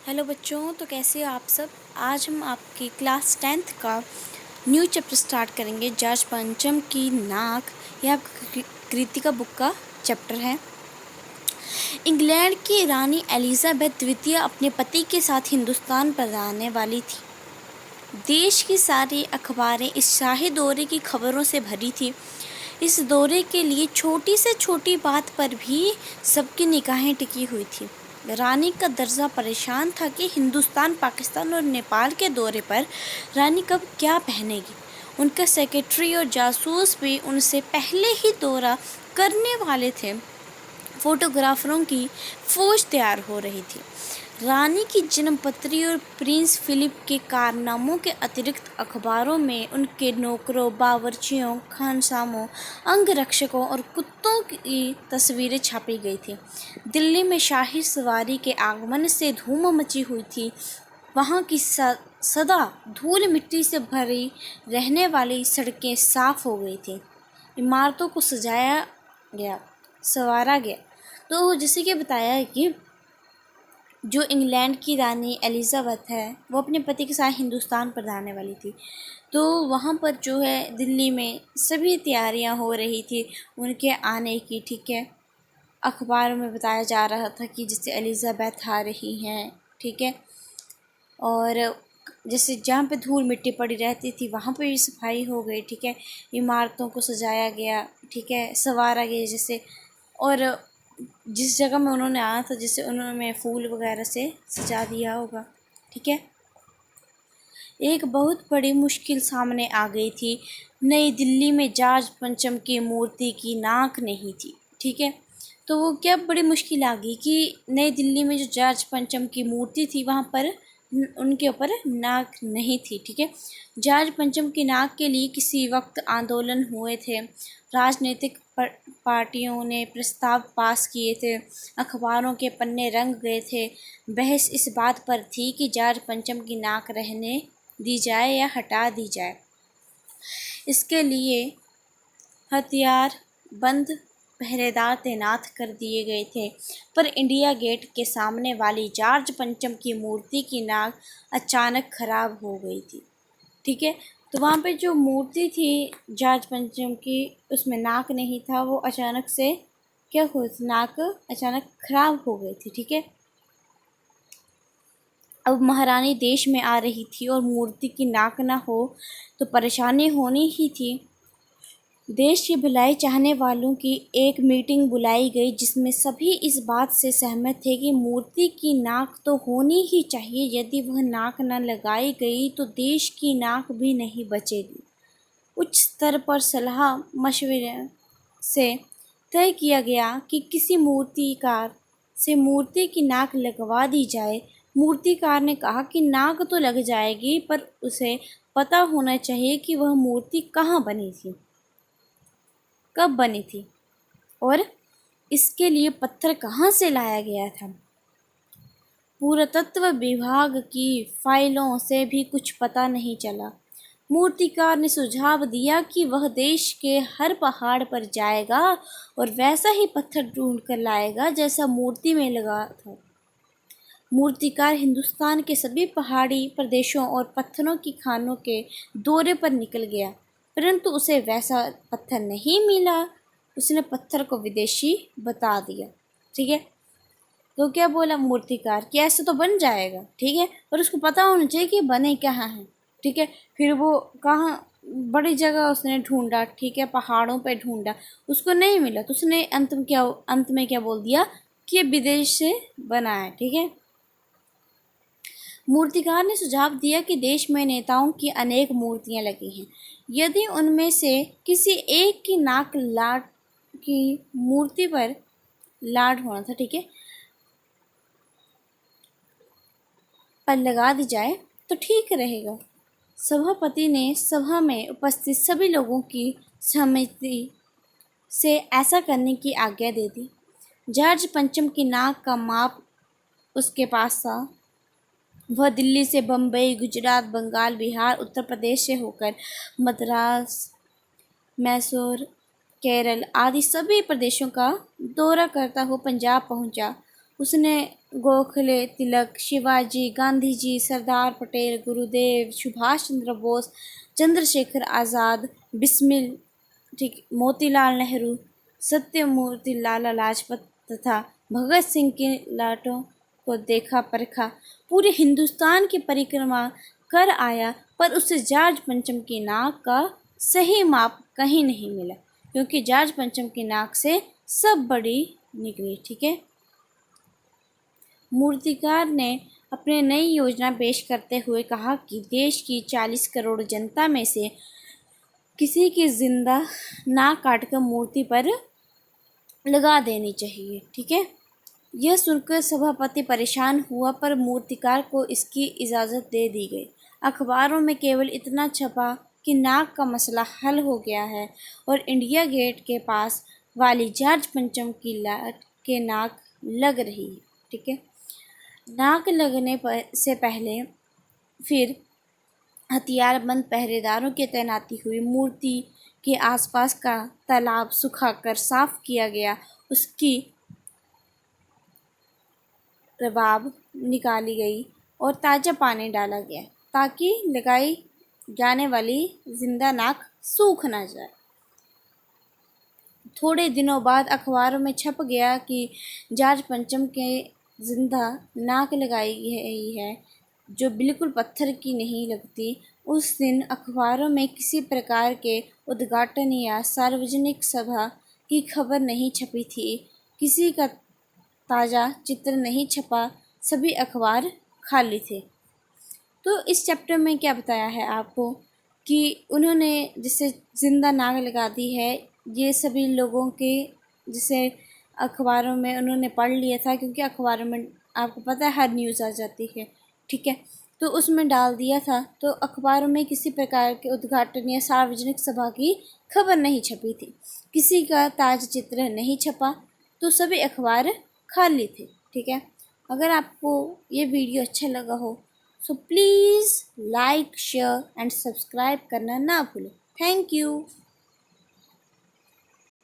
Hello बच्चों, तो कैसे हो आप सब। आज हम आपकी क्लास 10th का न्यू चैप्टर स्टार्ट करेंगे। जॉर्ज पंचम की नाक, यह आपकी कृतिका बुक का चैप्टर है। इंग्लैंड की रानी एलिजाबेथ द्वितीय अपने पति के साथ हिंदुस्तान पर आने वाली थी। देश की सारी अखबारें इस शाही दौरे की खबरों से भरी थी। इस दौरे के लिए छोटी से छोटी बात पर भी सबकी निगाहें टिकी हुई थी। रानी का दर्जा परेशान था कि हिंदुस्तान, पाकिस्तान और नेपाल के दौरे पर रानी कब क्या पहनेगी। उनका सेक्रेटरी और जासूस भी उनसे पहले ही दौरा करने वाले थे। फोटोग्राफरों की फौज तैयार हो रही थी। रानी की जन्मपत्री और प्रिंस फिलिप के कारनामों के अतिरिक्त अखबारों में उनके नौकरों, बावर्चियों, खानसामों, अंगरक्षकों और कुत्तों की तस्वीरें छापी गई थी। दिल्ली में शाही सवारी के आगमन से धूम मची हुई थी। वहाँ की सदा धूल मिट्टी से भरी रहने वाली सड़कें साफ हो गई थीं। इमारतों को सजाया गया, संवारा गया। तो जैसे कि बताया है कि जो इंग्लैंड की रानी एलिजाबेथ है, वो अपने पति के साथ हिंदुस्तान पर आने वाली थी। तो वहाँ पर जो है दिल्ली में सभी तैयारियां हो रही थी उनके आने की। ठीक है, अखबारों में बताया जा रहा था कि जैसे एलिजाबेथ आ रही हैं। ठीक है, और जैसे जहाँ पे धूल मिट्टी पड़ी रहती थी वहाँ पे भी सफाई हो गई। ठीक है, इमारतों को सजाया गया। ठीक है, संवारा गया जैसे। और जिस जगह में उन्होंने आना था, जैसे उन्होंने फूल वगैरह से सजा दिया होगा। ठीक है, एक बहुत बड़ी मुश्किल सामने आ गई थी। नई दिल्ली में जॉर्ज पंचम की मूर्ति की नाक नहीं थी। ठीक है, तो वो क्या बड़ी मुश्किल आ गई कि नई दिल्ली में जो जॉर्ज पंचम की मूर्ति थी वहाँ पर उनके ऊपर नाक नहीं थी। ठीक है, जॉर्ज पंचम की नाक के लिए किसी वक्त आंदोलन हुए थे। राजनीतिक पार्टियों ने प्रस्ताव पास किए थे। अखबारों के पन्ने रंग गए थे। बहस इस बात पर थी कि जॉर्ज पंचम की नाक रहने दी जाए या हटा दी जाए। इसके लिए हथियार बंद पहरेदार तैनात कर दिए गए थे। पर इंडिया गेट के सामने वाली जॉर्ज पंचम की मूर्ति की नाक अचानक खराब हो गई थी। ठीक है, तो वहाँ पे जो मूर्ति थी जॉर्ज पंचम की, उसमें नाक नहीं था। वो अचानक से क्या हुआ, नाक अचानक खराब हो गई थी। ठीक है, अब महारानी देश में आ रही थी और मूर्ति की नाक ना हो तो परेशानी होनी ही थी। देश की भलाई चाहने वालों की एक मीटिंग बुलाई गई जिसमें सभी इस बात से सहमत थे कि मूर्ति की नाक तो होनी ही चाहिए। यदि वह नाक न लगाई गई तो देश की नाक भी नहीं बचेगी। उच्च स्तर पर सलाह मशवरे से तय किया गया कि किसी मूर्तिकार से मूर्ति की नाक लगवा दी जाए। मूर्तिकार ने कहा कि नाक तो लग जाएगी, पर उसे पता होना चाहिए कि वह मूर्ति कहाँ बनी थी, कब बनी थी और इसके लिए पत्थर कहाँ से लाया गया था। पुरातत्व विभाग की फाइलों से भी कुछ पता नहीं चला। मूर्तिकार ने सुझाव दिया कि वह देश के हर पहाड़ पर जाएगा और वैसा ही पत्थर ढूंढ कर लाएगा जैसा मूर्ति में लगा था। मूर्तिकार हिंदुस्तान के सभी पहाड़ी प्रदेशों और पत्थरों की खानों के दौरे पर निकल गया, परंतु उसे वैसा पत्थर नहीं मिला। उसने पत्थर को विदेशी बता दिया। ठीक है, तो क्या बोला मूर्तिकार कि ऐसे तो बन जाएगा। ठीक है, पर उसको पता होना चाहिए कि बने कहाँ है। ठीक है, फिर वो कहाँ, बड़ी जगह उसने ढूंढा। ठीक है, पहाड़ों पे ढूंढा, उसको नहीं मिला तो उसने अंत में क्या बोल दिया कि विदेश से बना है। ठीक है, मूर्तिकार ने सुझाव दिया कि देश में नेताओं की अनेक मूर्तियां लगी हैं। यदि उनमें से किसी एक की नाक लाट की मूर्ति पर लाड होना था, ठीक है, पर लगा दी जाए तो ठीक रहेगा। सभापति ने सभा में उपस्थित सभी लोगों की सहमति से ऐसा करने की आज्ञा दे दी। जॉर्ज पंचम की नाक का माप उसके पास था। वह दिल्ली से बम्बई, गुजरात, बंगाल, बिहार, उत्तर प्रदेश से होकर मद्रास, मैसूर, केरल आदि सभी प्रदेशों का दौरा करता हुआ पंजाब पहुंचा। उसने गोखले, तिलक, शिवाजी, गांधी जी, सरदार पटेल, गुरुदेव, सुभाष चंद्र बोस, चंद्रशेखर आज़ाद, बिस्मिल, ठीक, मोतीलाल नेहरू, सत्यमूर्ति, लाला लाजपत तथा भगत सिंह के लाटों को देखा परखा, पूरे हिंदुस्तान की परिक्रमा कर आया, पर उसे जॉर्ज पंचम की नाक का सही माप कहीं नहीं मिला, क्योंकि जॉर्ज पंचम की नाक से सब बड़ी निकली। ठीक है। मूर्तिकार ने अपनी नई योजना पेश करते हुए कहा कि देश की 40 करोड़ जनता में से किसी की जिंदा नाक काटकर मूर्ति पर लगा देनी चाहिए। ठीक है। यह सुनकर सभापति परेशान हुआ, पर मूर्तिकार को इसकी इजाज़त दे दी गई। अखबारों में केवल इतना छपा कि नाक का मसला हल हो गया है और इंडिया गेट के पास वाली जॉर्ज पंचम की लाट के नाक लग रही है। ठीक है। नाक लगने से पहले फिर हथियारबंद पहरेदारों की तैनाती हुई। मूर्ति के आसपास का तालाब सुखाकर साफ किया गया, उसकी रबाब निकाली गई और ताज़ा पानी डाला गया, ताकि लगाई जाने वाली जिंदा नाक सूख ना जाए। थोड़े दिनों बाद अखबारों में छप गया कि जॉर्ज पंचम के जिंदा नाक लगाई गई है, जो बिल्कुल पत्थर की नहीं लगती। उस दिन अखबारों में किसी प्रकार के उद्घाटन या सार्वजनिक सभा की खबर नहीं छपी थी, किसी का ताज़ा चित्र नहीं छपा, सभी अखबार खाली थे। तो इस चैप्टर में क्या बताया है आपको कि उन्होंने जिसे जिंदा नाक लगा दी है, ये सभी लोगों के जिसे अखबारों में उन्होंने पढ़ लिया था, क्योंकि अखबारों में आपको पता है हर न्यूज़ आ जाती है। ठीक है। तो उसमें डाल दिया था, तो अखबारों में किसी प्रकार के उद्घाटन या सार्वजनिक सभा की खबर नहीं छपी थी, किसी का ताज़ा चित्र नहीं छपा, तो सभी अखबार खाली थे। ठीक है। अगर आपको ये वीडियो अच्छा लगा हो तो please like, share and subscribe करना ना भूलें। Thank you.